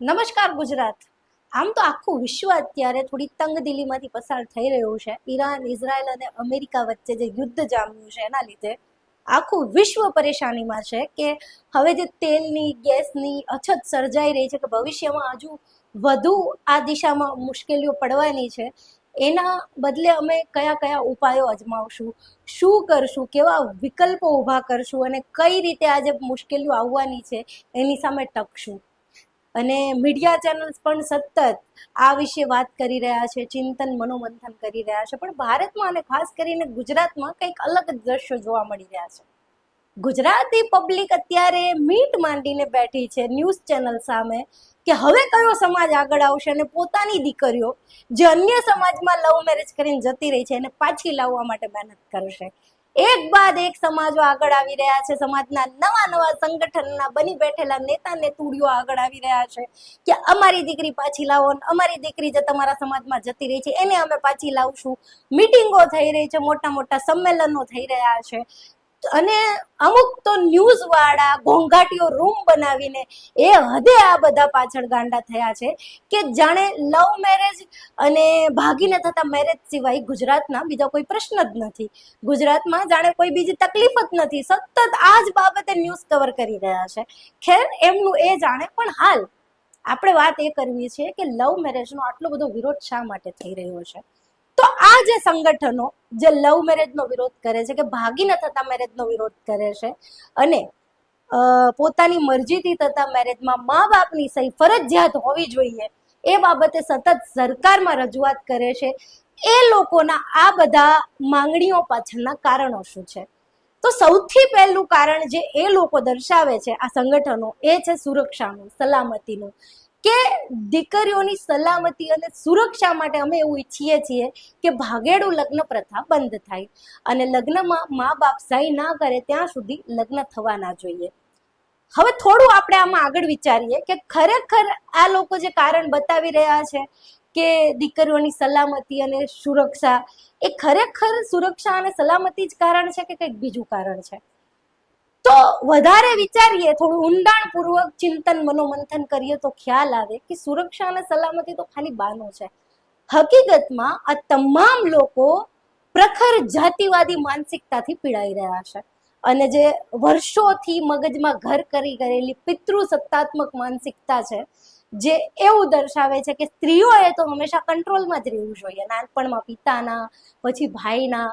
નમસ્કાર ગુજરાત. આમ તો આખું વિશ્વ અત્યારે થોડી તંગદિલીમાંથી પસાર થઈ રહ્યું છે. ઈરાન, ઇઝરાયલ અને અમેરિકા વચ્ચે જે યુદ્ધ જામ્યું છે એના લીધે આખું વિશ્વ પરેશાનીમાં છે કે હવે જે તેલની, ગેસની અછત સર્જાઈ રહી છે કે ભવિષ્યમાં હજુ વધુ આ દિશામાં મુશ્કેલીઓ પડવાની છે. એના બદલે અમે કયા કયા ઉપાયો અજમાવશું, શું કરશું, કેવા વિકલ્પો ઊભા કરશું અને કઈ રીતે આ જે મુશ્કેલીઓ આવવાની છે એની સામે ટકશું. અને મીડિયા ચેનલ્સ પણ સતત આ વિશે વાત કરી રહ્યા છે, ચિંતન મનોમંથન કરી રહ્યા છે. પણ ભારતમાં અને ખાસ કરીને ગુજરાતમાં કંઈક અલગ જ દ્રશ્યો જોવા મળી રહ્યા છે. ગુજરાતી પબ્લિક અત્યારે મીટ માંડીને બેઠી છે ન્યૂઝ ચેનલ સામે કે હવે કયો સમાજ આગળ આવશે અને પોતાની દીકરીઓ જે અન્ય સમાજમાં લવ મેરેજ કરીને જતી રહી છે એને પાછી લાવવા માટે મહેનત કરશે. એક બાદ એક સમાજો આગળ આવી રહ્યા છે. સમાજના નવા નવા સંગઠનના બની બેઠેલા નેતા નેતુડીઓ આગળ આવી રહ્યા છે કે અમારી દીકરી પાછી લાવો, અમારી દીકરી જે તમારા સમાજમાં જતી રહી છે એને અમે પાછી લાવશું. મીટિંગો થઈ રહી છે, મોટા મોટા સંમેલનો થઈ રહ્યા છે અને અમુક તો ન્યૂઝ વાળા ઘોંઘાટીઓ રૂમ બનાવીને એ હદે આ બધા પાછળ ગાંડા થયા છે કે જાણે લવ મેરેજ અને ભાગીને થતા મેરેજ સિવાય ગુજરાતના બીજા કોઈ પ્રશ્ન જ નથી. ગુજરાતમાં જાણે કોઈ બીજી તકલીફ જ નથી. સતત આ જ બાબતે ન્યૂઝ કવર કરી રહ્યા છે. ખેર, એમનું એ જાણે. પણ હાલ આપણે વાત એ કરવી છે કે લવ મેરેજનો આટલો બધો વિરોધ શા માટે થઈ રહ્યો છે. તો આ જે સંગઠનો જે લવ મેરેજનો વિરોધ કરે છે, કે ભાગીને થતા મેરેજનો વિરોધ કરે છે અને પોતાની મરજીથી થતા મેરેજમાં મા બાપની સહી ફરજિયાત હોવી જોઈએ એ બાબતે સતત સરકારમાં રજૂઆત કરે છે, એ લોકોના આ બધા માંગણીઓ પાછળના કારણો શું છે? તો સૌથી પહેલું કારણ જે એ લોકો દર્શાવે છે, આ સંગઠનો, એ છે સુરક્ષાનું, સલામતીનું. કે દીકરીઓની સલામતી અને સુરક્ષા માટે અમે એવું ઈચ્છીએ છીએ કે ભાગેડું લગ્ન પ્રથા બંધ થાય અને લગ્નમાં મા બાપ સહી ના કરે ત્યાં સુધી લગ્ન થવા ના જોઈએ. હવે થોડું આપણે આમાં આગળ વિચારીએ કે ખરેખર આ લોકો જે કારણ બતાવી રહ્યા છે કે દીકરીઓની સલામતી અને સુરક્ષા, એ ખરેખર સુરક્ષા અને સલામતી જ કારણ છે કે કંઈક બીજું કારણ છે? તો વધારે વિચારીએ, થોડું ઊંડાણપૂર્વક ચિંતન મનોમંથન કરીએ તો ખ્યાલ આવે કે સુરક્ષા અને સલામતી તો ખાલી બહાનું છે. હકીકતમાં આ તમામ લોકો પ્રખર જાતિવાદી માનસિકતાથી પીડાઈ રહ્યા છે અને જે વર્ષોથી મગજમાં ઘર કરી કરેલી પિતૃ સત્તાત્મક માનસિકતા છે, જે એવું દર્શાવે છે કે સ્ત્રીઓએ તો હંમેશા કંટ્રોલમાં જ રહેવું જોઈએ. નાનપણમાં પિતાના, પછી ભાઈના,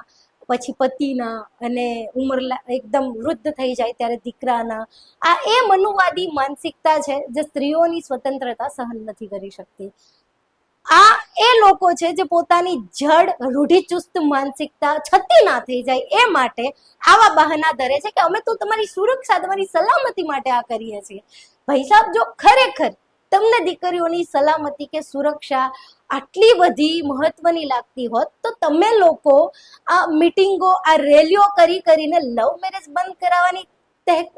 પછી પતિના અને ઉંમર એકદમ વૃદ્ધ થઈ જાય ત્યારે દીકરાના. આ એ મનુવાદી માનસિકતા છે જે સ્ત્રીઓની સ્વતંત્રતા સહન નથી કરી શકતી. આ એ લોકો છે જે પોતાની જડ રૂઢિચુસ્ત માનસિકતા છતી ના થઈ જાય એ માટે આવા બહાના ધરે છે કે અમે તો તમારી સુરક્ષા, તમારી સલામતી માટે આ કરીએ છીએ. ભાઈ સાહેબ, જો ખરેખર તમને દીકરીઓની સલામતી કે સુરક્ષા આટલી બધી મહત્વની લાગતી હોત તો તમે લોકો આ મીટિંગો, આ રેલીઓ કરીને લવ મેરેજ બંધ કરાવવાની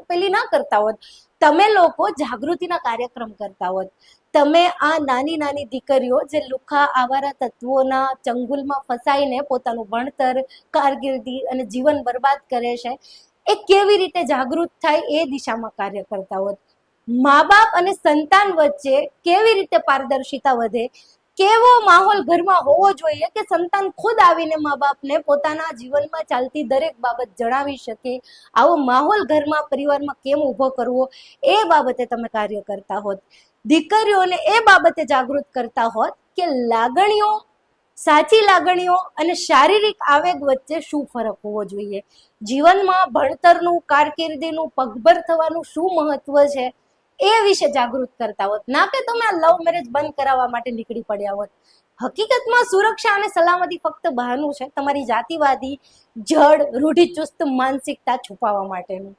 પેલી ના કરતા હોત. તમે લોકો જાગૃતિના કાર્યક્રમ કરતા હોત. તમે આ નાની નાની દીકરીઓ જે લુખા આવારા તત્વોના ચંગુલમાં ફસાઈને પોતાનું ભણતર, કારકિર્દી અને જીવન બરબાદ કરે છે, એ કેવી રીતે જાગૃત થાય એ દિશામાં કાર્ય કરતા હોત. મા બાપ અને સંતાન વચ્ચે કેવી રીતે પારદર્શિતા વધે, કેવો માહોલ ઘરમાં હોવો જોઈએ કે સંતાન ખુદ આવીને મા બાપને પોતાના જીવનમાં ચાલતી દરેક બાબત જણાવી શકે, આવો માહોલ ઘરમાં, પરિવારમાં કેમ ઊભો કરવો, એ બાબતે તમે કાર્ય કરતા હોત. દીકરીઓને એ બાબતે જાગૃત કરતા હોત કે લાગણીઓ, સાચી લાગણીઓ અને શારીરિક આવેગ વચ્ચે શું ફરક હોવો જોઈએ. જીવનમાં ભણતરનું, કારકિર્દીનું, પગભર થવાનું શું મહત્વ છે એ વિશે જાગૃત કરતા હોત, ના કે તમે આ લવ મેરેજ બંધ કરાવવા માટે નીકળી પડ્યા હોત. હકીકતમાં સુરક્ષા અને સલામતી ફક્ત બહાનું છે તમારી જાતિવાદી જડ રૂઢિચુસ્ત માનસિકતા છુપાવવા માટેનું.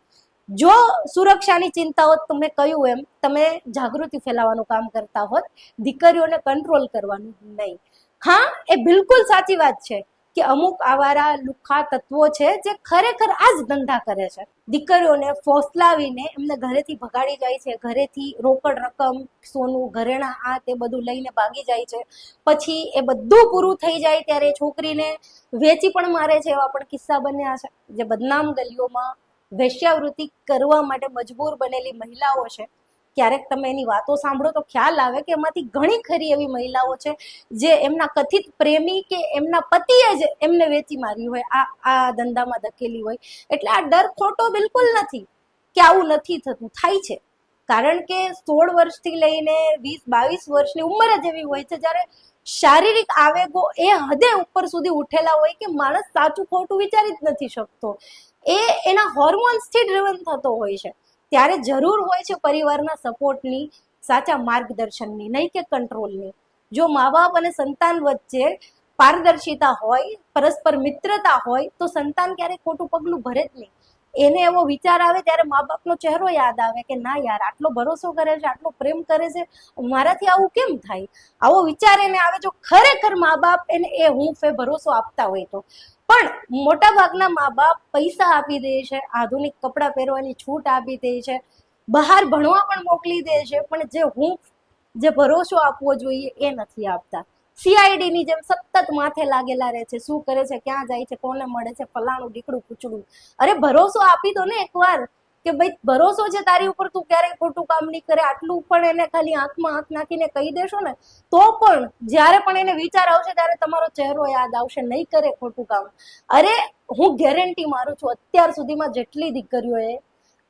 જો સુરક્ષાની ચિંતા હોત, તમે કહ્યું એમ, તમે જાગૃતિ ફેલાવવાનું કામ કરતા હોત, દીકરીઓને કંટ્રોલ કરવાનું નહીં. હા, એ બિલકુલ સાચી વાત છે કે અમુક આવારા લુખ્ખા તત્વો છે જે ખરેખર આ જ ધંધા કરે છે. દીકરીઓને ફોસલાવીને એમને ઘરેથી ભગાડી જાય છે, ઘરેથી રોકડ રકમ, સોનું, ઘરેણા, આ તે બધું લઈને ભાગી જાય છે. પછી એ બધું પૂરું થઈ જાય ત્યારે છોકરીને વેચી પણ મારે છે. એવા પણ કિસ્સા બન્યા છે. જે બદનામ ગલીઓમાં વેશ્યાવૃત્તિ કરવા માટે મજબૂર બનેલી મહિલાઓ છે, ક્યારેક તમે એની વાતો સાંભળો તો ખ્યાલ આવે કે એમાંથી ઘણી ખરી એવી મહિલાઓ છે જે એમના કથિત પ્રેમી કે એમના પતિએ જ એમને વેચી મારી હોય, આ ધંધામાં ધકેલી હોય. એટલે આ ડર ખોટો બિલકુલ નથી કે આવું નથી થતું, થાય છે. કારણ કે 16 વર્ષથી લઈને 20-22 વર્ષની ઉંમર જ એવી હોય છે જ્યારે શારીરિક આવેગો એ હદે ઉપર સુધી ઉઠેલા હોય કે માણસ સાચું ખોટું વિચારી જ નથી શકતો. એના હોર્મોન્સથી ડ્રિવન થતો હોય છે. ત્યારે જરૂર હોય છે પરિવારના સપોર્ટની, સાચા માર્ગદર્શનની, નહીં કે કંટ્રોલની. જો મા બાપ અને સંતાન વચ્ચે પારદર્શિતા હોય, પરસ્પર મિત્રતા હોય, તો સંતાન ક્યારેય ખોટું પગલું ભરે જ નહીં. એને એવો વિચાર આવે ત્યારે મા બાપનો ચહેરો યાદ આવે કે ના યાર, આટલો ભરોસો કરે છે, આટલો પ્રેમ કરે છે, મારાથી આવું કેમ થાય? આવો વિચાર એને આવે જો ખરેખર મા બાપ એને એ હૂંફ એ ભરોસો આપતા હોય તો. પણ મોટા ભાગના મા બાપ પૈસા આપી દે છે, આધુનિક કપડાં પહેરવાની છૂટ આપી દે છે, બહાર ભણવા પણ મોકલી દે છે, પણ જે હૂંફ, જે ભરોસો આપવો જોઈએ એ નથી આપતા. CID ની જેમ સતત માથે લાગેલા રહે છે, શું કરે છે, ક્યાં જાય છે, કોને મળે છે, ફલાણું ઢીકડું પૂછડું. અરે ભરોસો આપી દો ને એકવાર કે ભાઈ ભરોસો છે તારી ઉપર, તું ક્યારેય ખોટું કામ નહીં કરે. આટલું પણ એને ખાલી આંખમાં આંખ નાખીને કહી દેશો ને તો પણ જ્યારે પણ એને વિચાર આવશે ત્યારે તમારો ચહેરો યાદ આવશે, નહીં કરે ખોટું કામ. અરે હું ગેરંટી મારું છું, અત્યાર સુધીમાં જેટલી દીકરીઓએ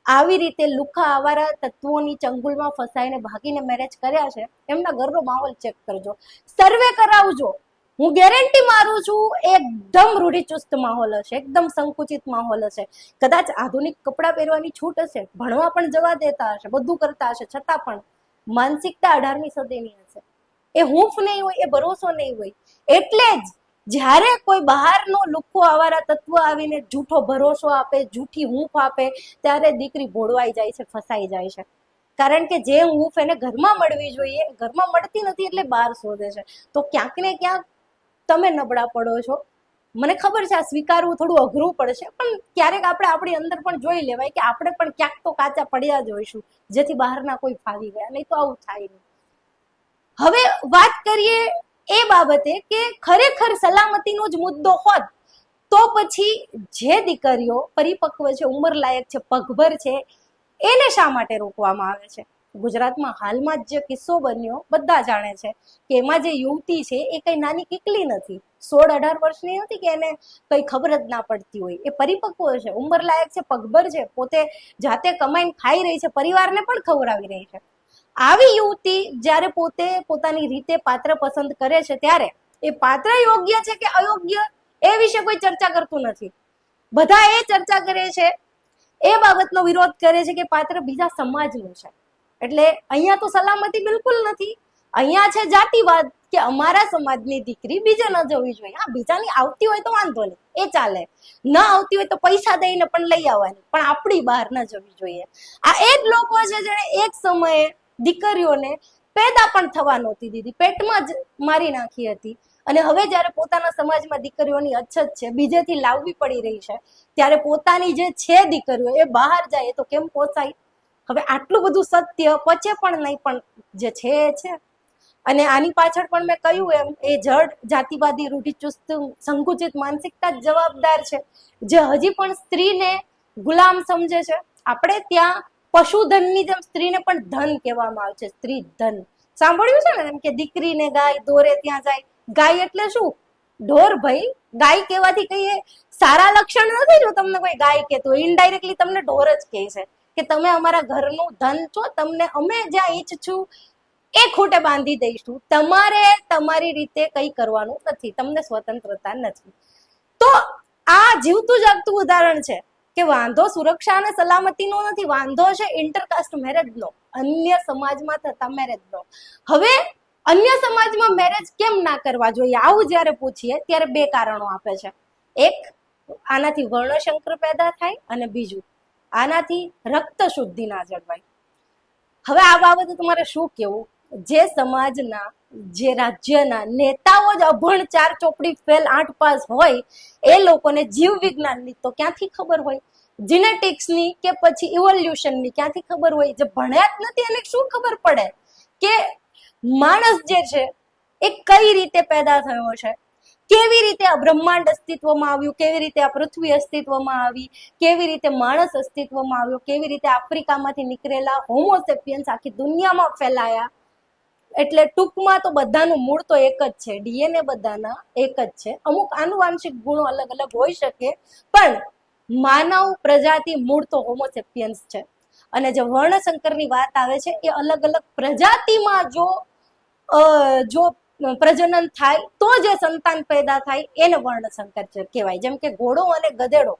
આવી રીતે લુખા આવારા તત્વોની ચંગુલમાં ફસાઈને ભાગીને મેરેજ કર્યા છે, એમના ઘરનો માહોલ ચેક કરજો, સર્વે કરાવજો. હું ગેરંટી મારું છું એકદમ રૂઢિચુસ્ત માહોલ હશે, એકદમ સંકુચિત માહોલ હશે. કદાચ આધુનિક કપડાં પહેરવાની છૂટ હશે, ભણવા પણ જવા દેતા હશે, બધું કરતા હશે, છતાં પણ માનસિકતા 18મી સદીની હશે. એ હૂંફ નહીં હોય, એ ભરોસો નહીં હોય. એટલે જ જ્યારે કોઈ બહારનો લુખ્ખો આવારા તત્વ આવીને જૂઠો ભરોસો આપે, જૂઠી હૂંફ આપે, ત્યારે દીકરી ભોળવાઈ જાય છે, ફસાઈ જાય છે. કારણ કે જે હૂંફ એને ઘરમાં મળવી જોઈએ ઘરમાં મળતી નથી, એટલે બહાર શોધે છે. તો ક્યાંક ને ક્યાંક તમે નબળા પડો છો. મને ખબર છે આ સ્વીકારવું થોડું અઘરું પડશે, પણ ક્યારેક આપણે આપણી અંદર પણ જોઈ લેવાય કે આપણે પણ ક્યાંક તો કાચા પડ્યા જ હોઈશું, જેથી બહારના કોઈ ફાવી ગયા, નહીં તો આવું થાય નહીં. હવે વાત કરીએ એ બાબતે કે ખરેખર સલામતીનો જ મુદ્દો હોત તો પછી જે દીકરીઓ પરિપક્વ છે, ઉંમર લાયક છે, પગભર છે, એને શા માટે રોકવામાં આવે છે? ગુજરાતમાં હાલમાં જ જે કિસ્સો બન્યો બધા જાણે છે કે એમાં જે યુવતી છે એ કઈ નાની કીકલી નથી, 16-18 વર્ષની નથી કે એને કઈ ખબર જ ના પડતી હોય. એ પરિપક્વ છે, ઉંમર લાયક છે, પગભર છે, પોતે જાતે કમાઈને ખાઈ રહી છે, પરિવારને પણ ખવડાવી રહી છે. આવી યુવતી જ્યારે પોતે પોતાની રીતે પાત્ર પસંદ કરે છે ત્યારે એ પાત્ર યોગ્ય છે કે અયોગ્ય એ વિશે કોઈ ચર્ચા કરતું નથી. બધા એ ચર્ચા કરે છે, એ બાબતનો વિરોધ કરે છે કે પાત્ર બીજા સમાજનું છે. એટલે અહીંયા તો સલામતી બિલકુલ નથી, અહીંયા છે જાતિવાદ કે અમારા સમાજની દીકરી બીજે ન જવી જોઈએ. હા, બીજાની આવતી હોય તો વાંધો નહીં, એ ચાલે, ન આવતી હોય તો પૈસા દઈને પણ લઈ આવવાની, પણ આપણી બહાર ન જવી જોઈએ. આ એ જ લોકો છે જેણે એક સમયે દીકરીઓને પેદા પણ થવા નહોતી દીધી, પેટમાં જ મારી નાખી હતી. અને હવે જ્યારે પોતાના સમાજમાં દીકરીઓની અછત છે, બીજેથી લાવવી પડી રહી છે, ત્યારે પોતાની જે છે દીકરીઓ એ બહાર જાય તો કેમ પોસાય? હવે આટલું બધું સત્ય પચે પણ નહીં, પણ જે છે એ છે. અને આની પાછળ પણ મેં કહ્યું એમ એ જડ જાતિવાદી રૂઢિચુસ્ત સંકુચિત માનસિકતા જ જવાબદાર છે, જે હજી પણ સ્ત્રીને ગુલામ સમજે છે. આપણે ત્યાં પશુધનની જેમ સ્ત્રીને પણ ધન કહેવામાં આવે છે, સ્ત્રી ધન. સાંભળ્યું છે ને એમ કે દીકરીને ગાય દોરે ત્યાં જાય. ગાય એટલે શું? ઢોર ભાઈ. ગાય કહેવાથી કઈ સારા લક્ષણ નથી. જો તમને કોઈ ગાય કહેતું હોય, ઇનડાયરેક્ટલી તમને ઢોર જ કહે છે કે તમે અમારા ઘરનું ધન છો, તમને અમે જ્યાં ઈચ્છું એ ખૂટે બાંધી દઈશું, તમારે તમારી રીતે કઈ કરવાનું નથી, તમને સ્વતંત્રતા નથી. તો આ જીવતું જાગતું ઉદાહરણ છે કે વાંધો સુરક્ષા અને સલામતીનો નથી, વાંધો છે ઇન્ટરકાસ્ટ મેરેજનો, અન્ય સમાજમાં થતા મેરેજનો. હવે અન્ય સમાજમાં મેરેજ કેમ ના કરવા જોઈએ આવું જ્યારે પૂછીએ ત્યારે બે કારણો આપે છે. એક, આનાથી વર્ણશંકર પેદા થાય, અને બીજું, આનાથી રક્ત શુદ્ધિ ના જળવાય. હવે આ બાબતે તમારે શું કેવું? જે સમાજના, જે રાજ્યના નેતાઓ જ અભણ, 4 ચોપડી ફેલ, 8 પાસ હોય, એ લોકોને જીવ વિજ્ઞાનની તો ક્યાંથી ખબર હોય? જીનેટિક્સની કે પછી ઇવોલ્યુશનની ક્યાંથી ખબર હોય? જે ભણ્યા જ નથી એને શું ખબર પડે કે માણસ જે છે એ કઈ રીતે પેદા થયો છે, કેવી રીતે આ બ્રહ્માંડ અસ્તિત્વમાં આવ્યું, કેવી રીતે આ પૃથ્વી અસ્તિત્વમાં આવી, કેવી રીતે માણસ અસ્તિત્વમાં આવ્યો, કેવી રીતે આફ્રિકામાંથી નીકળેલા હોમોસેપિયન્સ આખી દુનિયામાં ફેલાયા. એટલે ટૂંકમાં તો બધાનું મૂળ તો એક જ છે, ડીએનએ બધાના એક જ છે. અમુક આનુવાંશિક ગુણો અલગ અલગ હોઈ શકે, પણ માનવ પ્રજાતિ મૂળ તો હોમોસેપિયન્સ છે. અને જે વર્ણસંકરની વાત આવે છે એ અલગ અલગ પ્રજાતિમાં જો પ્રજનન થાય તો જે સંતાન પેદા થાય એને વર્ણસંકર કહેવાય. જેમ કે ઘોડો અને ગધેડો,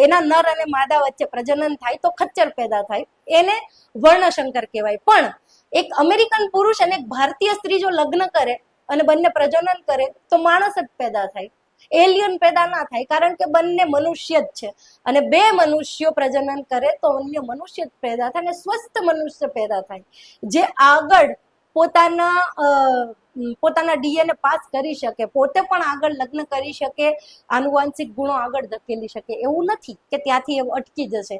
એના નર અને માદા વચ્ચે પ્રજનન થાય તો ખચ્ચર પેદા થાય, એને વર્ણશંકર કહેવાય. પણ એક અમેરિકન પુરુષ અને એક ભારતીય સ્ત્રી જો લગ્ન કરે અને બંને પ્રજનન કરે તો માણસ જ પેદા થાય, એલિયન પેદા ના થાય, કારણ કે બંને મનુષ્ય જ છે. અને બે મનુષ્યો પ્રજનન કરે તો અન્ય મનુષ્ય જ પેદા થાય અને સ્વસ્થ મનુષ્ય પેદા થાય, જે આગળ પોતાના ડીએનએ પાસ કરી શકે, પોતે પણ આગળ લગ્ન કરી શકે, આનુવાંશિક ગુણો આગળ ધકેલી શકે. એવું નથી કે ત્યાંથી એ અટકી જશે.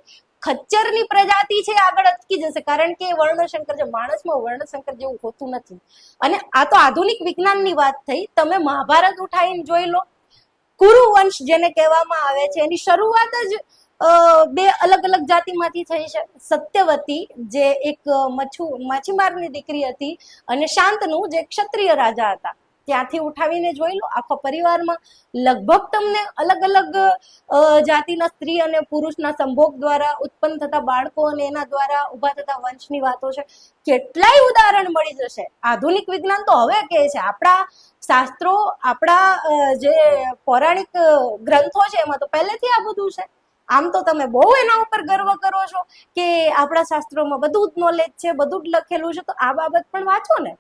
ખચ્ચરની પ્રજાતિ છે આગળ અટકી જશે, કારણ કે વર્ણશંકર છે. માણસમાં વર્ણશંકર જેવું હોતું નથી. અને આ તો આધુનિક વિજ્ઞાનની વાત થઈ. તમે મહાભારત ઉઠાવીને જોઈ લો, કુરુવંશ જેને કહેવામાં આવે છે, એની શરૂઆત જ બે અલગ અલગ જાતિમાંથી થઈ છે. સત્યવતી જે એક માછીમારની દીકરી હતી, અને શાંતનુ જે ક્ષત્રિય રાજા હતા, ત્યાંથી ઉઠાવીને જોઈ લો. આખા પરિવારમાં લગભગ તમને અલગ અલગ જાતિના સ્ત્રી અને પુરુષના સંભોગ દ્વારા ઉત્પન્ન થતા બાળકો અને એના દ્વારા ઉભા થતા વંશની વાતો છે. કેટલાય ઉદાહરણ મળી જશે. આધુનિક વિજ્ઞાન તો હવે કહે છે, આપણા શાસ્ત્રો, આપણા જે પૌરાણિક ગ્રંથો છે એમાં તો પહેલેથી આ બધું છે. આમ તો તમે બહુ એના ઉપર ગર્વ કરો છો કે આપણા શાસ્ત્રોમાં બધું જ નોલેજ છે, બધું જ લખેલું છે, તો આ બાબત પણ વાંચો ને.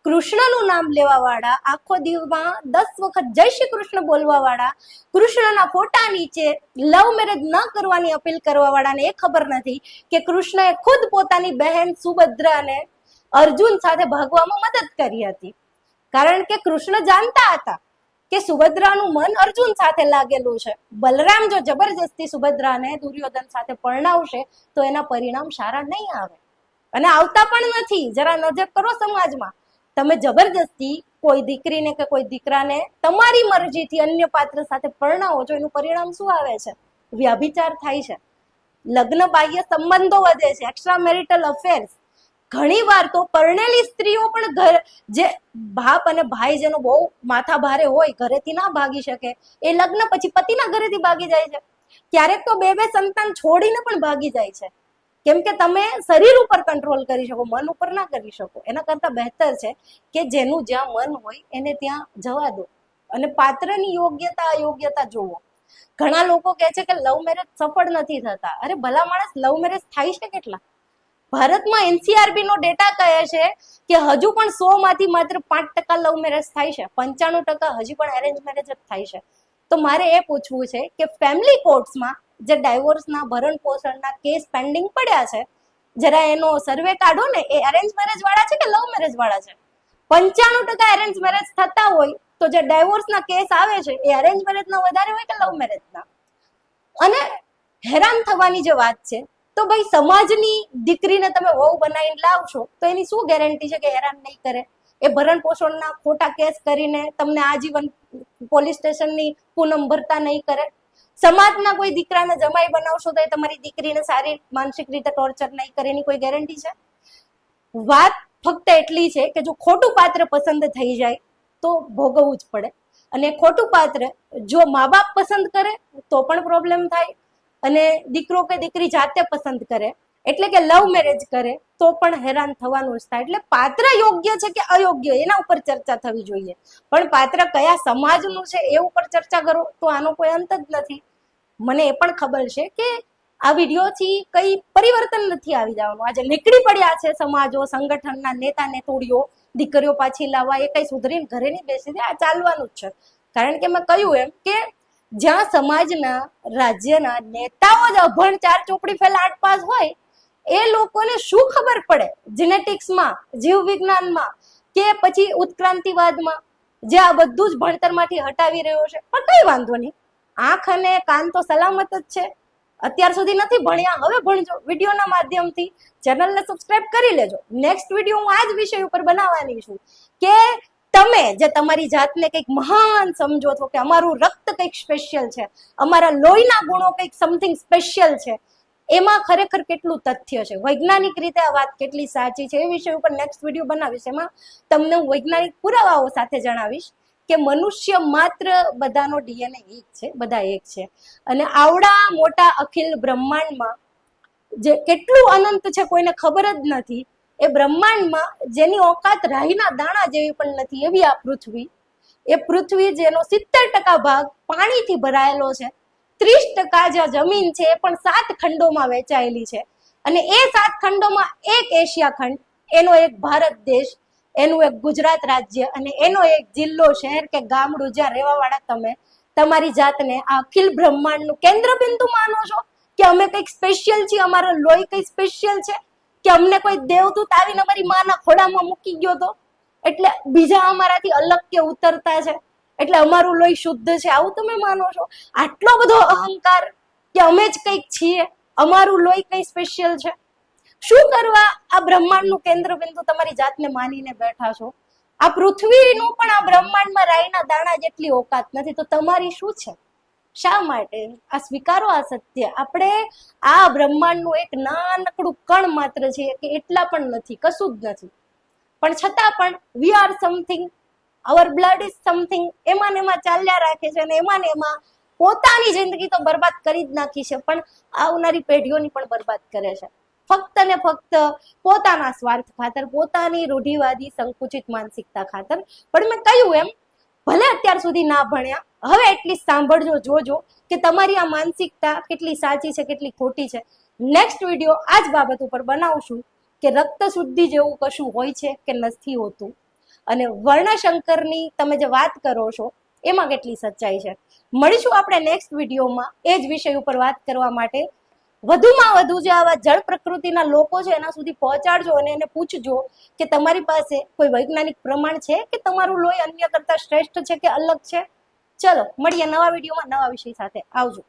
કૃષ્ણનું નામ લેવા વાળા, આખો દિવસમાં 10 વખત જય શ્રી કૃષ્ણ બોલવા વાળા, કૃષ્ણના ફોટા નીચે લવ મેરેજ ન કરવાની અપીલ કરવા વાળાને એ ખબર નથી કે કૃષ્ણએ ખુદ પોતાની બહેન સુભદ્રાને અર્જુન સાથે ભાગવામાં મદદ કરી હતી. કારણ કે કૃષ્ણ જાણતા હતા કે સુભદ્રાનું મન અર્જુન સાથે લાગેલું છે. બલરામ જો જબરજસ્તી સુભદ્રાને દુર્યોધન સાથે પરણાવશે તો એના પરિણામ સારા નહીં આવે, અને આવતા પણ નથી. જરા નજર કરો સમાજમાં, તમે જબરજસ્તી કોઈ દીકરીને કે કોઈ દીકરાને તમારી મરજીથી અન્ય પાત્ર સાથે પરણાવો છો, એનું પરિણામ શું આવે છે? વ્યભિચાર થાય છે, લગ્ન બાહ્ય સંબંધો વધે છે, એક્સ્ટ્રા મેરિટલ અફેર્સ. ઘણી વાર તો પરણેલી સ્ત્રીઓ પણ જે બાપ અને ભાઈ જેનો બહુ માથા ભારે હોય, ઘરેથી ના ભાગી શકે, એ લગ્ન પછી પતિના ઘરેથી ભાગી જાય છે. ક્યારેક તો બે સંતાન છોડીને પણ ભાગી જાય છે, કેમ કે તમે શરીર ઉપર કંટ્રોલ કરી શકો, મન ઉપર ના કરી શકો. એના કરતા બહેતર છે કે જેનું જ્યાં મન હોય એને ત્યાં જવા દો, અને પાત્રની યોગ્યતા અયોગ્યતા જોવો. ઘણા લોકો કહે છે કે લવ મેરેજ સફળ નથી થતા. અરે ભલા માણસ, લવ મેરેજ થાય છે કેટલા? ભારતમાં એનસીઆરબી નો ડેટા કહે છે કે હજુ પણ 100 માંથી માત્ર 5% લવ મેરેજ થાય છે, 95% હજી પણ એરેન્જ મેરેજ જ થાય છે. તો મારે એ પૂછવું છે કે ફેમિલી કોર્ટ્સમાં જે ડાયવોર્સના ભરણ પોષણના કેસ પેન્ડિંગ પડ્યા છે, જરા એનો સર્વે કાઢો ને. એ એરેન્જ મેરેજ વાળા છે કે લવ મેરેજ વાળા છે? 95% એરેન્જ મેરેજ થતા હોય તો જે ડાયવોર્સના કેસ આવે છે એ એરેન્જ મેરેજના વધારે હોય કે લવ મેરેજના? અને હેરાન થવાની જે વાત છે, તો ભાઈ સમાજની દીકરીને તમે વહુ બનાવીને લાવશો તો એની શું ગેરંટી છે કે હેરાન નહીં કરે? એ ભરણ પોષણના ખોટા કેસ કરીને તમને આજીવન પોલીસ સ્ટેશનની પૂનમ ભરતા નહીં કરે? સમાજના કોઈ દીકરાને જમાઈ બનાવશો તો એ તમારી દીકરીને સારી માનસિક રીતે ટોર્ચર નહીં કરે, એની કોઈ ગેરંટી છે? વાત ફક્ત એટલી છે કે જો ખોટું પાત્ર પસંદ થઈ જાય તો ભોગવવું જ પડે, અને ખોટું પાત્ર જો મા બાપ પસંદ કરે તો પણ પ્રોબ્લેમ થાય, અને દીકરો કે દીકરી જાતે પસંદ કરે એટલે કે લવ મેરેજ કરે તો પણ હેરાન થવાનું જ થાય. એટલે પાત્ર યોગ્ય છે કે અયોગ્ય એના ઉપર ચર્ચા થવી જોઈએ, પણ પાત્ર કયા સમાજનું છે એ ઉપર ચર્ચા કરો તો આનો કોઈ અંત જ નથી. મને એ પણ ખબર છે કે આ વિડીયોથી કઈ પરિવર્તન નથી આવી જવાનું. આજે નીકળી પડ્યા છે સમાજો, સંગઠનના નેતા નેતોડીઓ દીકરીઓ પાછી લાવવા, એ કઈ સુધરીને ઘરે નહીં બેસી દે, આ ચાલવાનું જ છે. કારણ કે મેં કહ્યું એમ કે જ્યાં સમાજના રાજ્યના નેતાઓ જ અભણ, 4 ચોપડી ફેલ 8 પાસ હોય, એ લોકોને શું ખબર પડે જીનેટિક્સમાં, જીવ વિજ્ઞાનમાં કે પછી ઉત્ક્રાંતિવાદમાં, જે આ બધું જ ભણતરમાંથી હટાવી રહ્યો છે. પણ કઈ વાંધો નહીં, આંખ અને કાન તો સલામત જ છે. અત્યાર સુધી નથી ભણ્યા, હવે ભણજો વિડીયોના માધ્યમથી. ચેનલને સબસ્ક્રાઇબ કરી લેજો. નેક્સ્ટ વિડીયો હું આ જ વિષય ઉપર બનાવવાની છું કે તમે જે તમારી જાતને કંઈક મહાન સમજો છો કે અમારું રક્ત કંઈક સ્પેશિયલ છે, અમારા લોહીના ગુણો કંઈક સમથિંગ સ્પેશિયલ છે, એમાં ખરેખર કેટલું તથ્ય છે, વૈજ્ઞાનિક રીતે આ વાત કેટલી સાચી છે, એ વિષય ઉપર નેક્સ્ટ વિડીયો બનાવીશ. એમાં તમને હું વૈજ્ઞાનિક પુરાવાઓ સાથે જણાવીશ કે મનુષ્ય માત્ર બધાનો ડીએનએ એક છે, બધા એક છે. અને આવડા મોટા અખિલ બ્રહ્માંડમાં જે કેટલું અનંત છે કોઈને ખબર જ નથી. એ બ્રહ્માંડમાં જેની ઓકાત રાહીના દાણા જેવી પણ નથી એવી આ પૃથ્વી, એ પૃથ્વી જેનો 70% ભાગ પાણીથી ભરાયેલો છે, 30% જે જમીન છે એ પણ 7 ખંડોમાં વહેંચાયેલી છે. અને એ 7 ખંડોમાં એક એશિયા ખંડ, એનો એક ભારત દેશ, એનું એક ગુજરાત રાજ્ય અને એનો એક જિલ્લો, શહેર કે ગામડું જ્યાં રહેવા વાળા તમે તમારી જાતને આ અખિલ બ્રહ્માંડનું કેન્દ્ર બિંદુ માનો છો કે અમે કંઈક સ્પેશિયલ છીએ, અમારો લોહી કંઈ સ્પેશિયલ છે કે અમને કોઈ દેવદૂત આવીને અમારી માના ખોડામાં મૂકી ગયો તો એટલે બીજા અમારાથી અલગ કે ઉતરતા છે એટલે અમારું લોહી શુદ્ધ છે, આવું તમે માનો છો? આટલો બધો અહંકાર કે અમે જ કંઈક છીએ, અમારું લોહી કંઈ સ્પેશિયલ છે. શું કરવા આ બ્રહ્માંડનું કેન્દ્ર બિંદુ તમારી જાતને માનીને બેઠા છો? આ પૃથ્વીનું પણ આ બ્રહ્માંડમાં રાઈના દાણા જેટલી ઓકાત નથી, તો તમારી શું છે? શા માટે? આ સ્વીકારો આ સત્ય. આપણે આ બ્રહ્માંડનું એક નાનકડું કણ માત્ર છે કે એટલા પણ નથી, કશું જ નથી, પણ છતાં પણ we are something, our blood is something, એમાં ને એમાં ચાલ્યા રાખે છે અને એમાં ને એમાં પોતાની જિંદગી તો બરબાદ કરી જ નાખી છે, પણ આવનારી પેઢીઓની પણ બરબાદ કરે છે, ફક્ત ને ફક્ત પોતાના સ્વાર્થ ખાતર, પોતાની રૂઢિવાદી સંકુચિત માનસિકતા ખાતર. પણ મેં કહ્યું એમ, ભલે અત્યાર સુધી ના ભણ્યા, હવે એટલીસ્ટ સાંભળજો, જોજો કે તમારી આ માનસિકતા કેટલી સાચી છે, કેટલી ખોટી છે. નેક્સ્ટ વિડીયો આ જ બાબત ઉપર બનાવશું કે રક્ત શુદ્ધિ જેવું કશું હોય છે કે નથી હોતું, અને વર્ણશંકરની તમે જે વાત કરો છો એમાં કેટલી સચ્ચાઈ છે. મળીશું આપણે નેક્સ્ટ વિડીયોમાં એ જ વિષય ઉપર વાત કરવા માટે. વધુમાં વધુ જે આવા જળ પ્રકૃતિના લોકો છે એના સુધી પહોંચાડજો અને એને પૂછજો કે તમારી પાસે કોઈ વૈજ્ઞાનિક પ્રમાણ છે કે તમારું લોહી અન્ય કરતા શ્રેષ્ઠ છે કે અલગ છે. ચલો મળીએ નવા વિડીયોમાં નવા વિષય સાથે. આવજો.